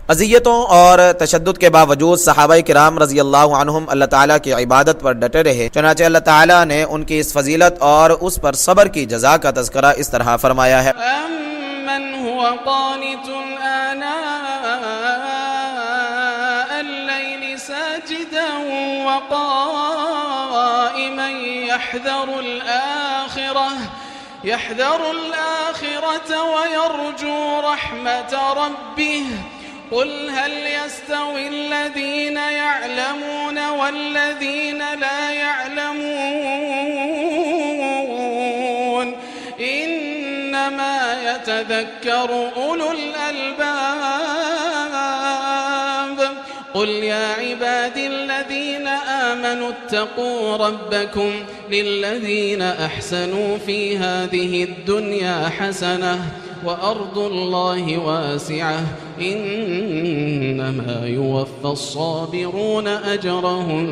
اذیتوں اور تشدد کے باوجود صحابہ کرام رضی اللہ عنہم اللہ تعالیٰ کی عبادت پر ڈٹے رہے، چنانچہ اللہ تعالیٰ نے ان کی اس فضیلت اور اس پر صبر کی جزا کا تذکرہ اس طرح فرمایا ہے: أَمَّنْ هُوَ قَانِتٌ آنَاءَ اللَّيْلِ سَاجِدًا وَقَائِمًا يَحْذَرُ الْآخِرَةَ وَيَرْجُو رَحْمَةَ رَبِّهِ قُلْ هَلْ يَسْتَوِي الَّذِينَ يَعْلَمُونَ وَالَّذِينَ لَا يَعْلَمُونَ إِنَّمَا يَتَذَكَّرُ أُولُو الْأَلْبَابِ قُلْ يَا عِبَادِي الَّذِينَ آمَنُوا اتَّقُوا رَبَّكُمْ لِلَّذِينَ أَحْسَنُوا فِي هَذِهِ الدُّنْيَا حَسَنَةٌ وَأَرْضُ اللَّهِ وَاسِعَةٌ إِنَّمَا يُوَفَّى الصَّابِرُونَ أَجْرَهُم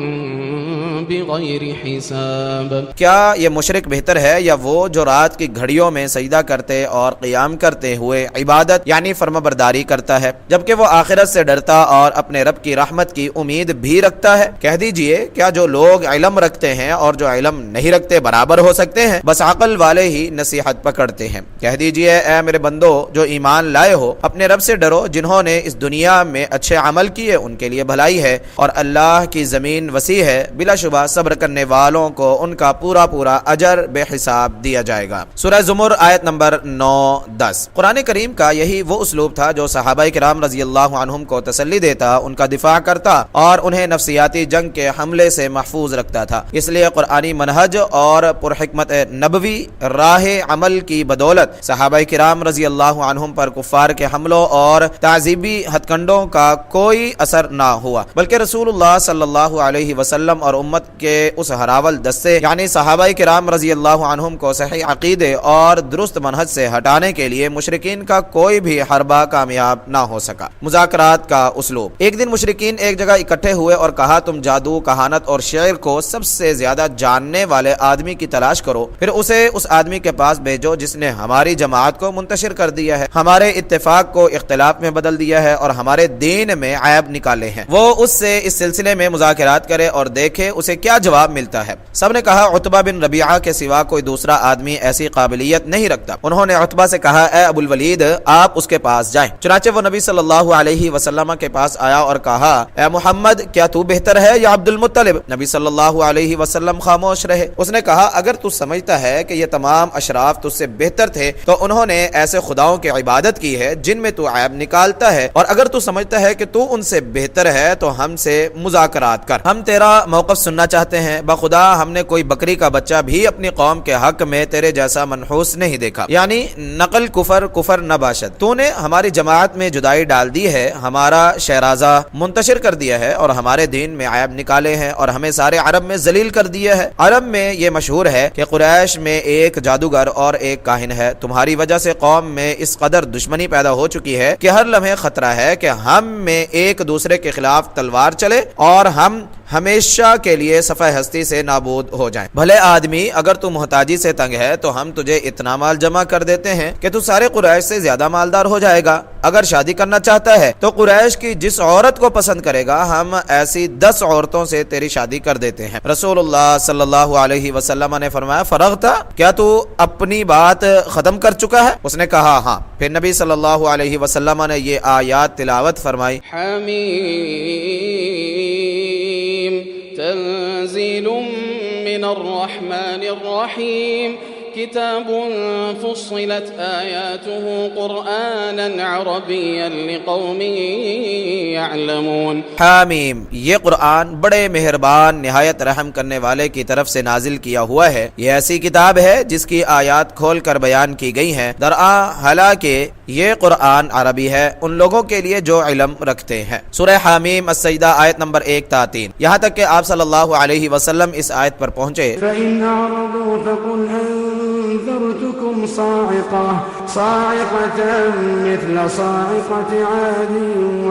بِغَيْرِ حِسَابٍ۔ کیا یہ مشرک بہتر ہے یا وہ جو رات کی گھڑیوں میں سجدہ کرتے اور قیام کرتے ہوئے عبادت یعنی فرمانبرداری کرتا ہے، جبکہ وہ آخرت سے ڈرتا اور اپنے رب کی رحمت کی امید بھی رکھتا ہے؟ کہہ دیجئے، کیا جو لوگ علم رکھتے ہیں اور جو علم نہیں رکھتے برابر ہو سکتے ہیں؟ بس عقل والے ہی نصیحت پکڑتے ہیں۔ کہہ دیجئے، اے میرے بندو جو ایمان لائے ہو، اپنے رب سے ڈرو، جنہوں نے اس دنیا میں اچھے عمل کیے ان کے لیے بھلائی ہے، اور اللہ کی زمین وسیع ہے، بلا شبہ صبر کرنے والوں کو ان کا پورا پورا اجر بے حساب دیا جائے گا۔ سورہ زمر آیت نمبر 9-10۔ قرآن کریم کا یہی وہ اسلوب تھا جو صحابہ کرام رضی اللہ عنہم کو تسلی دیتا، ان کا دفاع کرتا اور انہیں نفسیاتی جنگ کے حملے سے محفوظ رکھتا تھا۔ اس لیے قرآنی منہج اور پرحکمت نبوی راہ عمل کی بدولت صحابہ کرام رضی اللہ عنہم پر کفار کے حملوں اور تعذیبی ہتھ کنڈوں کا کوئی اثر نہ ہوا، بلکہ رسول اللہ صلی اللہ علیہ وسلم اور امت کے اس ہراول دستے یعنی صحابہ کرام رضی اللہ عنہم کو صحیح عقیدے اور درست منہج سے ہٹانے کے لیے مشرکین کا کوئی بھی حربہ کامیاب نہ ہو سکا۔ مذاکرات کا اسلوب۔ ایک دن مشرکین ایک جگہ اکٹھے ہوئے اور کہا، تم جادو، کہانت اور شعر کو سب سے زیادہ جاننے والے آدمی کی تلاش کرو، پھر اسے اس آدمی کے پاس بھیجو جس نے ہماری جماعت کو منتشر کر دیا ہے، ہمارے اتفاق کو اختلاف میں بدل دیا ہے اور ہمارے دین میں عیب نکالے ہیں۔ وہ اس سے اس سلسلے میں مذاکرات کرے اور دیکھے اسے کیا جواب ملتا ہے۔ سب نے کہا، عتبہ بن ربیعہ کے سوا کوئی دوسرا آدمی ایسی قابلیت نہیں رکھتا۔ انہوں نے عتبہ سے کہا، اے ابو الولید، آپ اس کے پاس جائیں۔ چنانچہ وہ نبی صلی اللہ علیہ وسلم کے پاس آیا اور کہا، اے محمد، کیا تو بہتر ہے یا عبد المطلب؟ نبی صلی اللہ علیہ وسلم خاموش رہے۔ اس نے کہا، اگر تو سمجھتا ہے کہ یہ تمام اشراف تجھ سے بہتر تھے تو انہوں نے ایسے خداؤں کی عبادت کی ہے جن میں تو عیب نکالتا ہے، اور اگر تو سمجھتا ہے کہ تو ان سے بہتر ہے تو ہم سے مذاکرات کر، ہم تیرا موقف سننا چاہتے ہیں۔ بخدا ہم نے کوئی بکری کا بچہ بھی اپنی قوم کے حق میں تیرے جیسا منحوس نہیں دیکھا، یعنی نقل کفر نہ باشد۔ تو نے ہماری جماعت میں جدائی ڈال دی ہے، ہمارا شیرازہ منتشر کر دیا ہے اور ہمارے دین میں عیب نکالے ہیں اور ہمیں سارے عرب میں ذلیل کر دیا ہے۔ عرب میں یہ مشہور ہے کہ قریش میں ایک جادوگر اور ایک کاہن ہے، تمہاری وجہ سے قوم میں اس قدر دشمنی پیدا ہو چکی ہے کہ ہر لمحے خطرہ ہے کہ ہم میں ایک دوسرے کے خلاف تلوار چلے اور ہم ہمیشہ کے لیے صفحہ ہستی سے نابود ہو جائیں۔ بھلے آدمی، اگر تو محتاجی سے تنگ ہے تو ہم تجھے اتنا مال جمع کر دیتے ہیں کہ تو سارے قریش سے زیادہ مالدار ہو جائے گا۔ اگر شادی کرنا چاہتا ہے تو قریش کی جس عورت کو پسند کرے گا ہم ایسی 10 عورتوں سے تیری شادی کر دیتے ہیں۔ رسول اللہ صلی اللہ علیہ وسلم نے فرمایا، فرغتا، کیا تو اپنی بات ختم کر چکا ہے؟ اس نے کہا، ہاں۔ پھر نبی صلی اللہ علیہ وسلم نے یہ آیات تلاوت فرمائی، حمیم تنزیل من الرحمن الرحیم کتاب فصلت آیاته قرآنا عربیا لقوم یعلمون۔ حامیم، یہ قرآن بڑے مہربان نہایت رحم کرنے والے کی طرف سے نازل کیا ہوا ہے۔ یہ ایسی کتاب ہے جس کی آیات کھول کر بیان کی گئی ہیں، درآں حالانکہ یہ قرآن عربی ہے ان لوگوں کے لیے جو علم رکھتے ہیں۔ سورہ حامیم السجدہ آیت نمبر 1-3، یہاں تک کہ آپ صلی اللہ علیہ وسلم اس آیت پر پہنچے، فَإِنْ أَعْرَضُوا فَقُلْ أَنذَرْتُكُمْ صَاعِقَةً مِثْلَ صَاعِقَةِ عَادٍ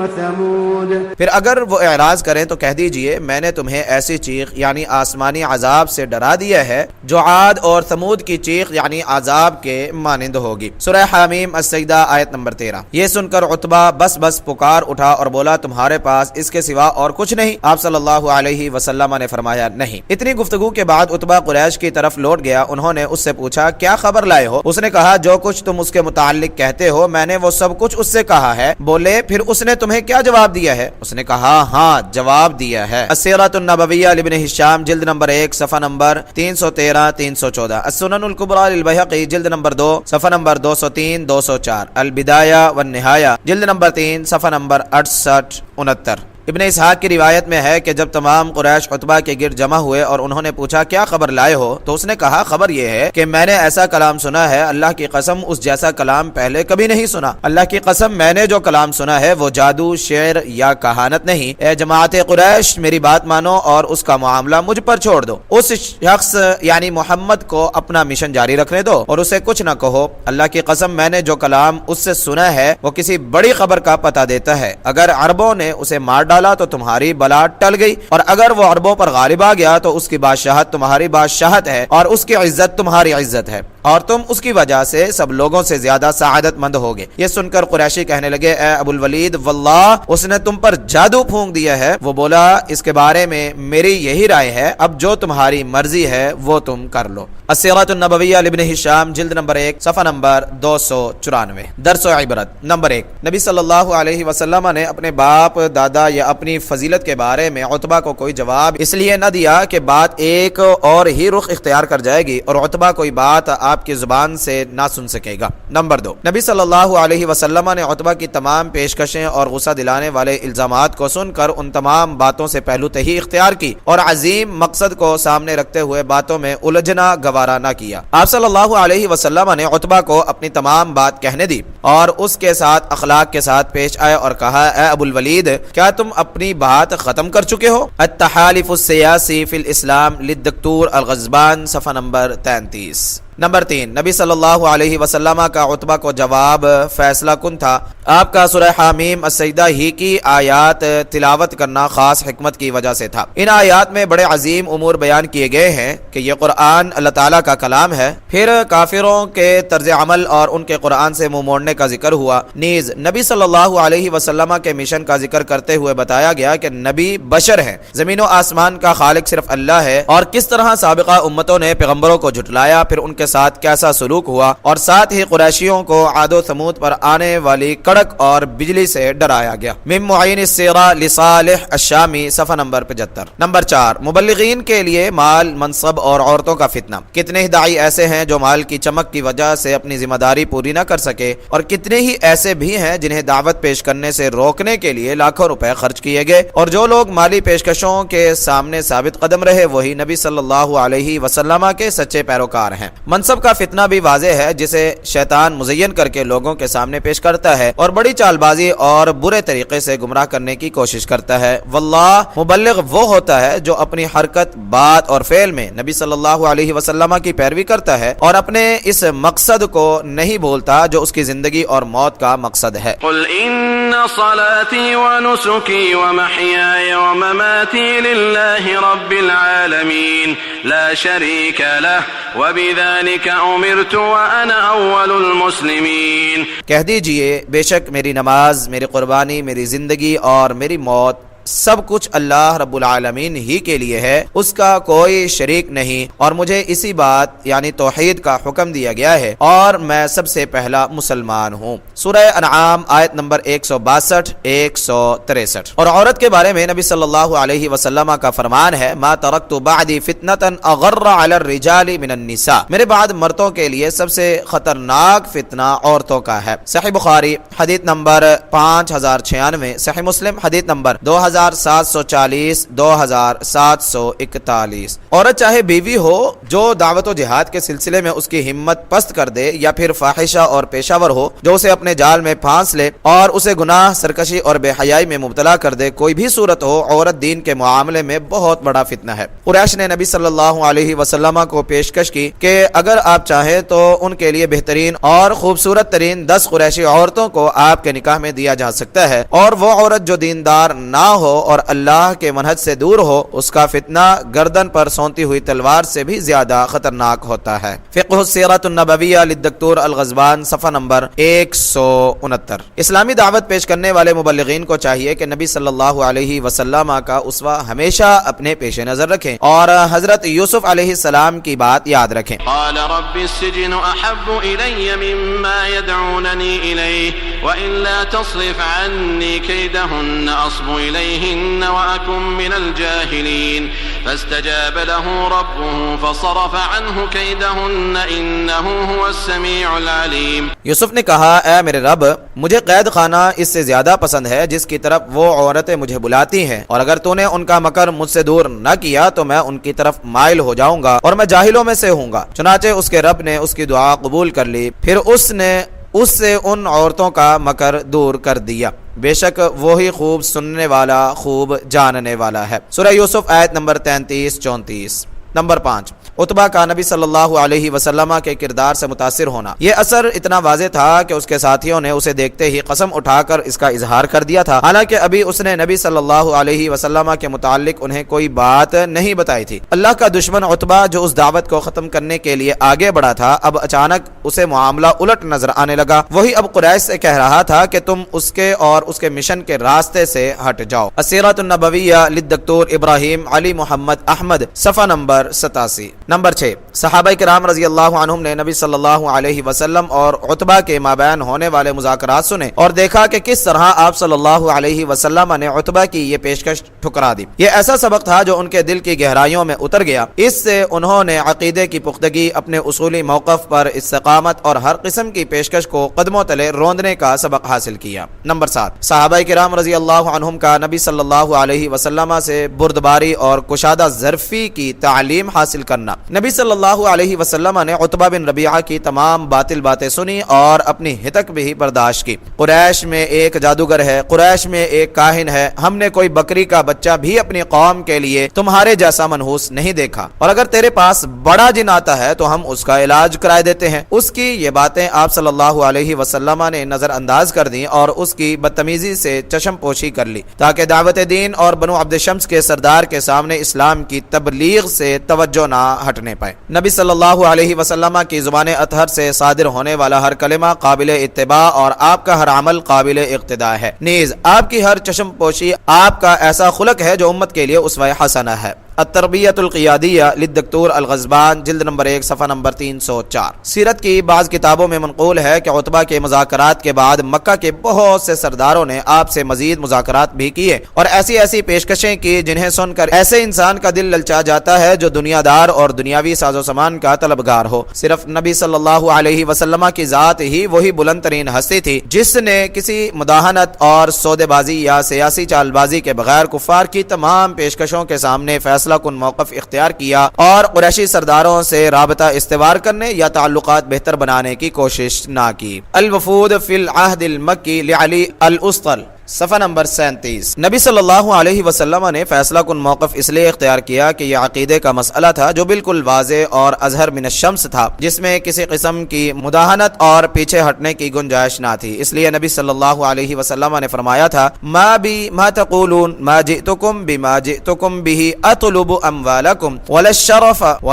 وثمود پھر اگر وہ اعراض کریں تو کہہ دیجئے میں نے تمہیں ایسی چیخ یعنی آسمانی عذاب سے ڈرا دیا ہے جو عاد اور ثمود کی چیخ یعنی عذاب کے مانند ہوگی۔ سورہ حامیم السجدہ آیت نمبر 13۔ یہ سن کر عتبہ بس پکار اٹھا اور بولا تمہارے پاس اس کے سوا اور کچھ نہیں؟ آپ صلی اللہ علیہ وسلم نے فرمایا نہیں۔ اتنی گفتگو کے بعد عتبہ قریش کی طرف لوٹ گیا۔ انہوں نے اس سے پوچھا کیا خبر لائے ہو؟ اس نے کہا جو کچھ تم اس کے متعلق کہتے ہو میں نے وہ سب کچھ اس سے کہا ہے۔ بولے پھر اس نے تمہیں کیا جواب دیا ہے؟ اس نے کہا ہاں جواب دیا ہے۔ السیرۃ النبویہ لابن ہشام جلد نمبر 1 صفحہ نمبر 313-314، السنن الکبریٰ للبیہقی جلد نمبر 2 صفحہ نمبر 203-204، البدایہ والنہایہ جلد نمبر 3 صفحہ نمبر 68-69۔ ابن اسحاق کی روایت میں ہے کہ جب تمام قریش عتبہ کے گرد جمع ہوئے اور انہوں نے پوچھا کیا خبر لائے ہو تو اس نے کہا خبر یہ ہے کہ میں نے ایسا کلام سنا ہے اللہ کی قسم اس جیسا کلام پہلے کبھی نہیں سنا۔ اللہ کی قسم میں نے جو کلام سنا ہے وہ جادو شعر یا کہانت نہیں۔ اے جماعت قریش میری بات مانو اور اس کا معاملہ مجھ پر چھوڑ دو۔ اس شخص یعنی محمد کو اپنا مشن جاری رکھنے دو اور اسے کچھ نہ کہو۔ اللہ کی قسم میں نے جو کلام اس سے سنا ہے وہ کسی بڑی خبر کا پتہ دیتا ہے۔ اگر عربوں نے اسے مار ڈالا تو تمہاری بلا ٹل گئی اور اگر وہ عربوں پر غالب آ گیا تو اس کی بادشاہت تمہاری بادشاہت ہے اور اس کی عزت تمہاری عزت ہے اور تم اس کی وجہ سے سب لوگوں سے زیادہ سعادت مند ہوگے۔ یہ سن کر قریشی کہنے لگے اے ابو الولید واللہ اس نے تم پر جادو پھونک دیا ہے۔ وہ بولا اس کے بارے میں میری یہی رائے ہے، اب جو تمہاری مرضی ہے وہ تم کر لو۔ السیرۃ النبویہ لابن ہشام جلد نمبر 1 صفحہ نمبر 294۔ درس و عبرت نمبر 1، نبی صلی اللہ علیہ وسلم نے اپنے باپ دادا یا اپنی فضیلت کے بارے میں عتبہ کو کوئی جواب اس لیے نہ دیا کہ بات ایک اور ہی رخ اختیار کر جائے گی اور عتبہ کوئی بات آپ کی زبان سے نہ سن سکے گا۔ نمبر 2، نبی صلی اللہ علیہ وسلم نے عتبہ کی تمام پیشکشیں اور غصہ دلانے والے الزامات کو سن کر ان تمام باتوں سے پہلو تہی اختیار کی اور عظیم مقصد کو سامنے رکھتے ہوئے باتوں میں الجھنا گوارا نہ کیا۔ آپ صلی اللہ علیہ وسلم نے عتبہ کو اپنی تمام بات کہنے دی اور اس کے ساتھ اخلاق کے ساتھ پیش آئے اور کہا اے ابو الولید کیا تم اپنی بات ختم کر چکے ہو؟ التحالف السیاسی فی الاسلام للدکتور الغزبان صفحہ نمبر 33۔ نمبر 3، نبی صلی اللہ علیہ وسلم کا عتبہ کو جواب فیصلہ کن تھا۔ آپ کا سورہ حامیم السجدہ ہی کی آیات تلاوت کرنا خاص حکمت کی وجہ سے تھا۔ ان آیات میں بڑے عظیم امور بیان کیے گئے ہیں کہ یہ قرآن اللہ تعالیٰ کا کلام ہے۔ پھر کافروں کے طرز عمل اور ان کے قرآن سے منہ موڑنے کا ذکر ہوا۔ نیز نبی صلی اللہ علیہ وسلم کے مشن کا ذکر کرتے ہوئے بتایا گیا کہ نبی بشر ہیں، زمین و آسمان کا خالق صرف اللہ ہے اور کس طرح سابقہ امتوں نے پیغمبروں کو جھٹلایا، پھر ان کے ساتھ کیسا سلوک ہوا اور ساتھ ہی قریشیوں کو عاد و ثمود پر آنے والی کڑک اور بجلی سے ڈرایا گیا۔ من معین السیرہ لصالح الشامی صفحہ نمبر 75۔ نمبر 4، مبلغین کے لیے مال، منصب اور عورتوں کا فتنہ۔ کتنے ہی داعی ایسے ہیں جو مال کی چمک کی وجہ سے اپنی ذمہ داری پوری نہ کر سکے اور کتنے ہی ایسے بھی ہیں جنہیں دعوت پیش کرنے سے روکنے کے لیے لاکھوں روپے خرچ کیے گئے اور جو لوگ مالی پیشکشوں کے سامنے ثابت قدم رہے وہی نبی صلی اللہ علیہ وسلم کے سچے پیروکار ہیں۔ منصب کا فتنہ بھی واضح ہے جسے شیطان مزین کر کے لوگوں کے سامنے پیش کرتا ہے اور بڑی چال بازی اور برے طریقے سے گمراہ کرنے کی کوشش کرتا ہے۔ واللہ مبلغ وہ ہوتا ہے جو اپنی حرکت، بات اور فعل میں نبی صلی اللہ علیہ وسلم کی پیروی کرتا ہے اور اپنے اس مقصد کو نہیں بھولتا جو اس کی زندگی اور موت کا مقصد ہے۔ قل ان صلاتي ونسكي ومحياي ومماتي لله رب العالمين لا شريك له وبذلك امرت وانا اول المسلمين۔ کہہ دیجئے بے شک میری نماز، میری قربانی، میری زندگی اور میری موت سب کچھ اللہ رب العالمین ہی کے لیے ہے، اس کا کوئی شریک نہیں اور مجھے اسی بات یعنی توحید کا حکم دیا گیا ہے اور میں سب سے پہلا مسلمان ہوں۔ سورہ انعام آیت نمبر 162 163۔ اور عورت کے بارے میں نبی صلی اللہ علیہ وسلم کا فرمان ہے ما ترکت بعدی فتنة اغر علی الرجال من النساء، میرے بعد مردوں کے لیے سب سے خطرناک فتنہ عورتوں کا ہے۔ صحیح بخاری حدیث نمبر 5096، صحیح مسلم حدیث نمبر 2000 2740 2741۔ عورت چاہے بیوی ہو جو دعوت و جہاد کے سلسلے میں اس کی ہمت پست کر دے، یا پھر فاحشہ اور پیشہ ور ہو جو اسے اپنے جال میں پھانس لے اور اسے گناہ، سرکشی اور بے حیائی میں مبتلا کر دے، کوئی بھی صورت ہو، عورت دین کے معاملے میں بہت بڑا فتنہ ہے۔ قریش نے نبی صلی اللہ علیہ وسلم کو پیشکش کی کہ اگر آپ چاہیں تو ان کے لیے بہترین اور خوبصورت ترین 10 قریشی عورتوں کو آپ کے نکاح میں دیا جا سکتا ہے، اور وہ عورت جو دیندار نہ ہو اور اللہ کے منہج سے دور ہو، اس کا فتنہ گردن پر سونتی ہوئی تلوار سے بھی زیادہ خطرناک ہوتا ہے۔ فقہ السیرۃ النبویہ للدکتور الغزبان، صفحہ نمبر 169۔ اسلامی دعوت پیش کرنے والے مبلغین کو چاہیے کہ نبی صلی اللہ علیہ وسلم کا اسوہ ہمیشہ اپنے پیش نظر رکھیں اور حضرت یوسف علیہ السلام کی بات یاد رکھیں۔ قال رب السجن احب الي مما يدعونني اليه والا تصرف عني كيدهن اصب اليهن واكن من الجاهلين فاستجاب له ربه فصرف عنه كيدهن انه هو السميع العليم۔ یوسف نے کہا، اے میرے رب، مجھے قید خانہ اس سے زیادہ پسند ہے جس کی طرف وہ عورتیں مجھے بلاتی ہیں، اور اگر تو نے ان کا مکر مجھ سے دور نہ کیا تو میں ان کی طرف مائل ہو جاؤں گا اور میں جاہلوں میں سے ہوں گا۔ چنانچہ اس کے رب نے اس کی دعا قبول کر لی، پھر اس نے اس سے ان عورتوں کا مکر دور کر دیا، بے شک وہی خوب سننے والا، خوب جاننے والا ہے۔ سورہ یوسف آیت نمبر 33-34۔ نمبر 5، عتبہ کا نبی صلی اللہ علیہ وسلم کے کردار سے متاثر ہونا۔ یہ اثر اتنا واضح تھا کہ اس کے ساتھیوں نے اسے دیکھتے ہی قسم اٹھا کر اس کا اظہار کر دیا تھا، حالانکہ ابھی اس نے نبی صلی اللہ علیہ وسلم کے متعلق انہیں کوئی بات نہیں بتائی تھی۔ اللہ کا دشمن عتبہ جو اس دعوت کو ختم کرنے کے لیے آگے بڑھا تھا، اب اچانک اسے معاملہ الٹ نظر آنے لگا۔ وہی اب قریش سے کہہ رہا تھا کہ تم اس کے اور اس کے مشن کے راستے سے ہٹ جاؤ۔ السیرۃ النبویہ للدکتور ابراہیم علی محمد احمد، صفحہ نمبر 87۔ نمبر 6، صحابہ کرام رضی اللہ عنہم نے نبی صلی اللہ علیہ وسلم اور عتبہ کے مابین ہونے والے مذاکرات سنے اور دیکھا کہ کس طرح آپ صلی اللہ علیہ وسلم نے عتبہ کی یہ پیشکش ٹھکرا دی۔ یہ ایسا سبق تھا جو ان کے دل کی گہرائیوں میں اتر گیا۔ اس سے انہوں نے عقیدے کی پختگی، اپنے اصولی موقف پر استقامت اور ہر قسم کی پیشکش کو قدموں تلے روندنے کا سبق حاصل کیا۔ نمبر 7، صحابہ کرام رضی اللہ عنہم کا نبی صلی اللہ علیہ وسلم سے بردباری اور کشادہ ظرفی کی تعلیم حاصل کرنا۔ نبی صلی اللہ علیہ وسلم نے عتبہ بن ربیعہ کی تمام باطل باتیں سنی اور اپنی ہتک بھی برداشت کی۔ قریش میں ایک جادوگر ہے، قریش میں ایک کاہن ہے، ہم نے کوئی بکری کا بچہ بھی اپنی قوم کے لیے تمہارے جیسا منحوس نہیں دیکھا، اور اگر تیرے پاس بڑا جن آتا ہے تو ہم اس کا علاج کرائے دیتے ہیں۔ اس کی یہ باتیں آپ صلی اللہ علیہ وسلم نے نظر انداز کر دیں اور اس کی بدتمیزی سے چشم پوشی کر لی، تاکہ دعوت دین اور بنو عبد شمس کے سردار کے سامنے اسلام کی تبلیغ سے توجہ نہ ہٹنے پائے۔ نبی صلی اللہ علیہ وسلم کی زبان اطہر سے صادر ہونے والا ہر کلمہ قابل اتباع اور آپ کا ہر عمل قابل اقتداء ہے، نیز آپ کی ہر چشم پوشی آپ کا ایسا خلق ہے جو امت کے لیے اسوہ حسنہ ہے۔ التربیۃ القیادیہ للدکتور الغزبان، جلد نمبر 1، صفحہ نمبر 304۔ سیرت کی بعض کتابوں میں منقول ہے کہ عتبہ کے مذاکرات کے بعد مکہ کے بہت سے سرداروں نے آپ سے مزید مذاکرات بھی کیے اور ایسی ایسی پیشکشیں کی جنہیں سن کر ایسے انسان کا دل للچا جاتا ہے جو دنیا دار اور دنیاوی ساز و سامان کا طلبگار ہو۔ صرف نبی صلی اللہ علیہ وسلم کی ذات ہی وہی بلند ترین ہستی تھی جس نے کسی مداہنت اور سودے بازی یا سیاسی چال بازی کے بغیر کفار کی تمام پیشکشوں کے سامنے فیصلہ کن موقف اختیار کیا اور قریشی سرداروں سے رابطہ استوار کرنے یا تعلقات بہتر بنانے کی کوشش نہ کی۔ الوفود فی العہد المکی لعلی الاسطل، صفحہ نمبر 37۔ نبی صلی اللہ علیہ وسلم نے فیصلہ کن موقف اس لیے اختیار کیا کہ یہ عقیدے کا مسئلہ تھا جو بالکل واضح اور اظہر من الشمس تھا، جس میں کسی قسم کی مداہنت اور پیچھے ہٹنے کی گنجائش نہ تھی۔ اس لیے نبی صلی اللہ علیہ وسلم نے فرمایا تھا، ما تقولون ما جئتکم بما جئتکم به اطلب اموالکم ولا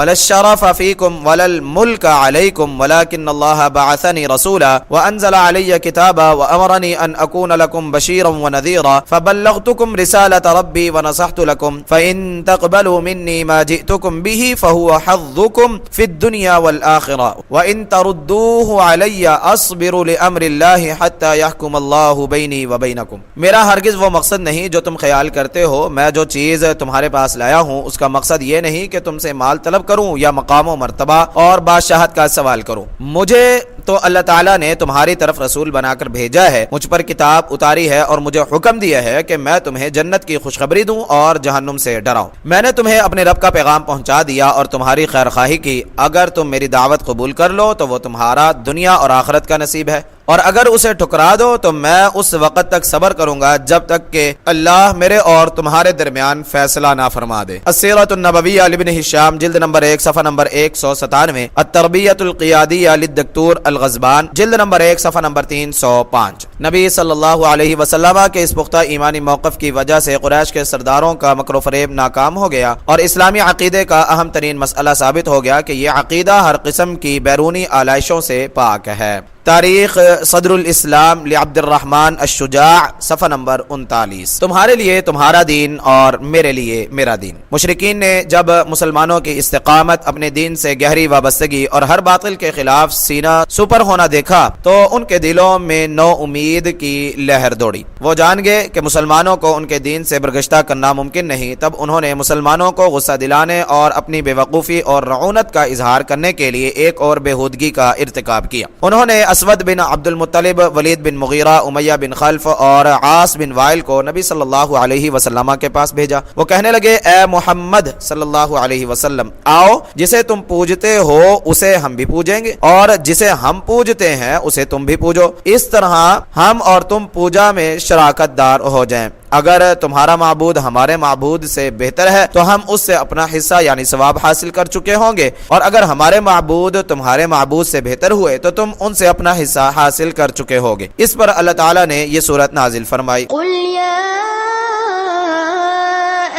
الشرف فیکم ولا الملک علیکم ولكن اللہ بعثنی رسولا وانزل علی کتابا وامرنی ان اکون لکم بشیرا ونذيرا فبلغتكم رسالة ربي ونصحت لكم فإن تقبلوا مني ما جئتكم به فهو حظكم في الدنيا والآخرة وإن تردوه علي أصبر لأمر الله حتى يحكم الله بيني وبينكم۔ میرا ہرگز وہ مقصد نہیں جو تم خیال کرتے ہو۔ میں جو چیز تمہارے پاس لایا ہوں اس کا مقصد یہ نہیں کہ تم سے مال طلب کروں یا مقام و مرتبہ اور بادشاہت کا سوال کروں۔ مجھے تو اللہ تعالیٰ نے تمہاری طرف رسول بنا کر بھیجا ہے، مجھ پر کتاب اتاری ہے اور مجھے حکم دیا ہے کہ میں تمہیں جنت کی خوشخبری دوں اور جہنم سے ڈراؤں۔ میں نے تمہیں اپنے رب کا پیغام پہنچا دیا اور تمہاری خیر خواہی کی، اگر تم میری دعوت قبول کر لو تو وہ تمہارا دنیا اور آخرت کا نصیب ہے، اور اگر اسے ٹھکرا دو تو میں اس وقت تک صبر کروں گا جب تک کہ اللہ میرے اور تمہارے درمیان فیصلہ نہ فرما دے۔ السیرۃ النبویہ لابن ہشام، جلد نمبر 1 صفحہ نمبر 197، التربیۃ القیادیہ للدکتور الغضبان، جلد نمبر 1 صفحہ نمبر 305۔ نبی صلی اللہ علیہ وسلم کے اس پختہ ایمانی موقف کی وجہ سے قریش کے سرداروں کا مکر و فریب ناکام ہو گیا اور اسلامی عقیدے کا اہم ترین مسئلہ ثابت ہو گیا کہ یہ عقیدہ ہر قسم کی بیرونی آلائشوں سے پاک ہے۔ تاریخ صدر الاسلام لعبد الرحمن الشجاع، صفحہ نمبر 39۔ تمہارے لیے تمہارا دین اور میرے لیے میرا دین۔ مشرکین نے جب مسلمانوں کی استقامت، اپنے دین سے گہری وابستگی اور ہر باطل کے خلاف سینہ سپر ہونا دیکھا تو ان کے دلوں میں نو امید کی لہر دوڑی۔ وہ جان گئے کہ مسلمانوں کو ان کے دین سے برگشتہ کرنا ممکن نہیں، تب انہوں نے مسلمانوں کو غصہ دلانے اور اپنی بے وقوفی اور رعونت کا اظہار کرنے کے لیے ایک اور بےہودگی کا ارتکاب کیا۔ انہوں نے اسود بن عبد المطلب، ولید بن مغیرہ، امیہ بن خلف اور عاص بن وائل کو نبی صلی اللہ علیہ وسلم کے پاس بھیجا۔ وہ کہنے لگے، اے محمد صلی اللہ علیہ وسلم، آؤ جسے تم پوجتے ہو اسے ہم بھی پوجیں گے، اور جسے ہم پوجتے ہیں اسے تم بھی پوجو، اس طرح ہم اور تم پوجا میں شراکت دار ہو جائیں۔ اگر تمہارا معبود ہمارے معبود سے بہتر ہے تو ہم اس سے اپنا حصہ یعنی ثواب حاصل کر چکے ہوں گے، اور اگر ہمارے معبود تمہارے معبود سے بہتر ہوئے تو تم ان سے اپنا حصہ حاصل کر چکے ہوگے۔ اس پر اللہ تعالیٰ نے یہ سورت نازل فرمائی، قل یا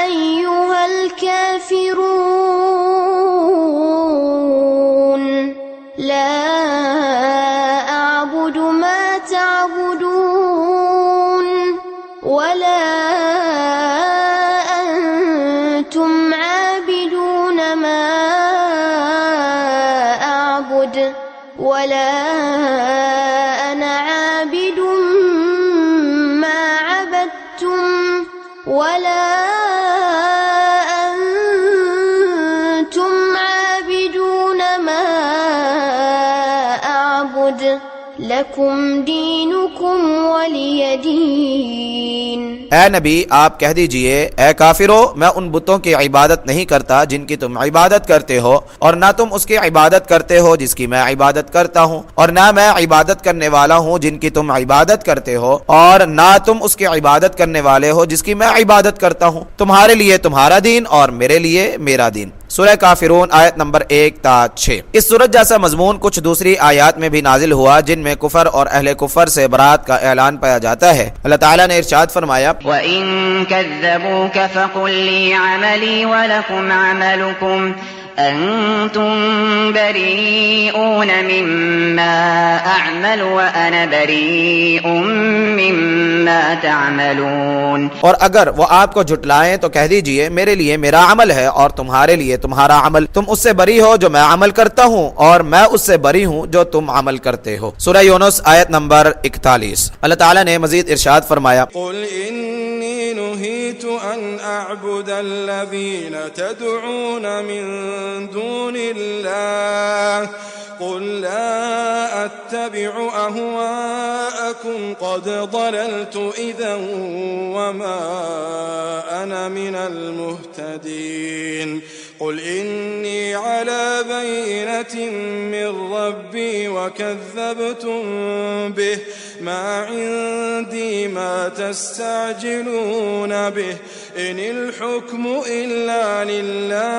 ایھا الکافرون لا اعبد ما تعبدون ولا انتم عابدون ما اعبد ولا انا عابد ما عبدتم ولا انتم عابدون ما اعبد لکم دینکم ولی دین۔ اے نبی آپ کہہ دیجئے، اے کافرو، میں ان بتوں کی عبادت نہیں کرتا جن کی تم عبادت کرتے ہو، اور نہ تم اس کی عبادت کرتے ہو جس کی میں عبادت کرتا ہوں، اور نہ میں عبادت کرنے والا ہوں جن کی تم عبادت کرتے ہو، اور نہ تم اس کی عبادت کرنے والے ہو جس کی میں عبادت کرتا ہوں۔ تمہارے لیے تمہارا دین اور میرے لیے میرا دین۔ سورہ کافرون آیت نمبر 1 تا 6۔ اس سورت جیسا مضمون کچھ دوسری آیات میں بھی نازل ہوا جن میں کفر اور اہل کفر سے برات کا اعلان پایا جاتا ہے۔ اللہ تعالیٰ نے ارشاد فرمایا، وَإِن كَذَّبُوكَ فَقُل لِّي عَمَلِي وَلَكُمْ عَمَلُكُمْ أَنتُم بَرِيئُونَ مِمَّا أَعْمَلُ وَأَنَا بَرِيءٌ مِّمَّا تَعْمَلُونَ۔ اور اگر وہ آپ کو جھٹلائیں تو کہہ دیجئے، میرے لیے میرا عمل ہے اور تمہارے لیے تمہارا عمل، تم اس سے بری ہو جو میں عمل کرتا ہوں اور میں اس سے بری ہوں جو تم عمل کرتے ہو۔ سورہ یونس آیت نمبر 41۔ اللہ تعالیٰ نے مزید ارشاد فرمایا، قل انی نہیت ان اعبد الذین تدعون من دون اللہ قل لا اتبع اہواءکم قد ضللت اذا وما انا من المہتدین قل انی علی بینۃ من ربی وکذبتم به ما عندی ما تستعجلون به ان الحکم الا للہ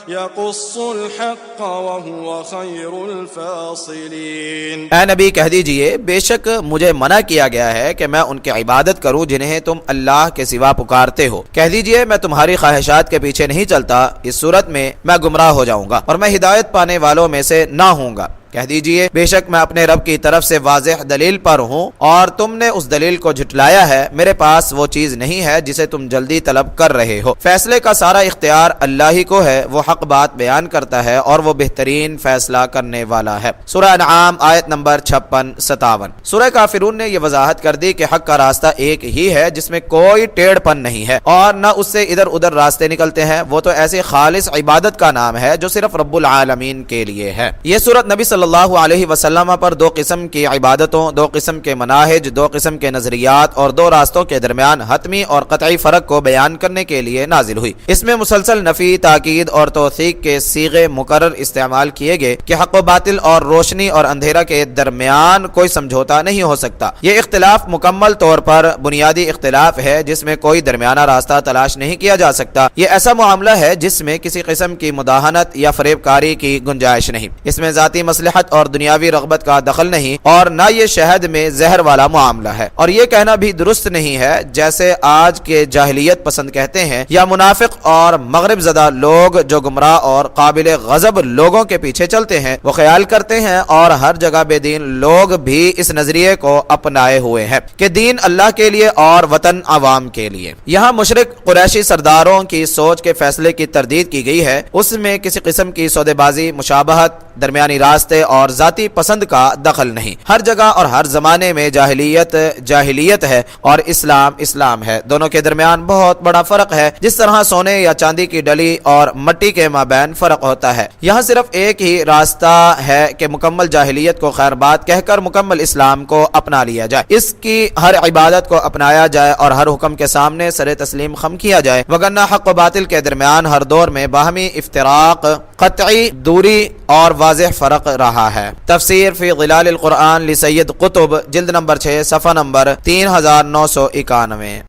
یقص الحق وهو خیر الفاصلین۔ اے نبی کہہ دیجئے، بے شک مجھے منع کیا گیا ہے کہ میں ان کی عبادت کروں جنہیں تم اللہ کے سوا پکارتے ہو۔ کہہ دیجئے میں تمہاری خواہشات کے پیچھے نہیں چلتا، اس صورت میں میں گمراہ ہو جاؤں گا اور میں ہدایت پانے والوں میں سے نہ ہوں گا۔ کہہ دیجئے بے شک میں اپنے رب کی طرف سے واضح دلیل پر ہوں اور تم نے اس دلیل کو جھٹلایا ہے، میرے پاس وہ چیز نہیں ہے جسے تم جلدی طلب کر رہے ہو۔ فیصلے کا سارا اختیار اللہ ہی کو ہے، وہ حق بات بیان کرتا ہے اور وہ بہترین فیصلہ کرنے والا ہے۔ سورہ انعام آیت نمبر 56-57۔ سورہ کافرون نے یہ وضاحت کر دی کہ حق کا راستہ ایک ہی ہے جس میں کوئی ٹیڑھ پن نہیں ہے اور نہ اس سے ادھر ادھر راستے نکلتے ہیں، وہ تو ایسی خالص عبادت کا نام ہے جو صرف رب العالمین کے لیے ہے۔ یہ سورت نبی صلی اللہ علیہ وسلم پر دو قسم کی عبادتوں، دو قسم کے مناہج، دو قسم کے نظریات اور دو راستوں کے درمیان حتمی اور قطعی فرق کو بیان کرنے کے لیے نازل ہوئی۔ اس میں مسلسل نفی، تاکید اور توثیق کے صیغے مکرر استعمال کیے گئے کہ حق و باطل اور روشنی اور اندھیرا کے درمیان کوئی سمجھوتا نہیں ہو سکتا۔ یہ اختلاف مکمل طور پر بنیادی اختلاف ہے جس میں کوئی درمیانہ راستہ تلاش نہیں کیا جا سکتا۔ یہ ایسا معاملہ ہے جس میں کسی قسم کی مداہنت یا فریب کاری کی گنجائش نہیں، اس میں ذاتی مصلحت اور دنیاوی رغبت کا دخل نہیں، اور نہ یہ شہد میں زہر والا معاملہ ہے۔ اور یہ کہنا بھی درست نہیں ہے جیسے آج کے جاہلیت پسند کہتے ہیں یا منافق اور مغرب زدہ لوگ جو گمراہ اور قابل غضب لوگوں کے پیچھے چلتے ہیں، وہ خیال کرتے ہیں اور ہر جگہ بے دین لوگ بھی اس نظریے کو اپنائے ہوئے ہیں کہ دین اللہ کے لیے اور وطن عوام کے لیے۔ یہاں مشرک قریشی سرداروں کی سوچ کے فیصلے کی تردید کی گئی ہے، اس میں کسی قسم کی سودے بازی، مشابہت، درمیانی راستے اور ذاتی پسند کا دخل نہیں۔ ہر جگہ اور ہر زمانے میں جاہلیت جاہلیت ہے اور اسلام اسلام ہے، دونوں کے درمیان بہت بڑا فرق ہے، جس طرح سونے یا چاندی کی ڈلی اور مٹی کے مابین فرق ہوتا ہے۔ یہاں صرف ایک ہی راستہ ہے کہ مکمل جاہلیت کو خیر بات کہہ کر مکمل اسلام کو اپنا لیا جائے، اس کی ہر عبادت کو اپنایا جائے اور ہر حکم کے سامنے سر تسلیم خم کیا جائے، وگرنہ حق و باطل کے درمیان ہر دور میں باہمی افتراق، قطعی دوری اور واضح فرق رہا ہے۔ تفسیر فی ظلال القرآن لسید قطب، جلد نمبر 6، صفحہ نمبر 3991۔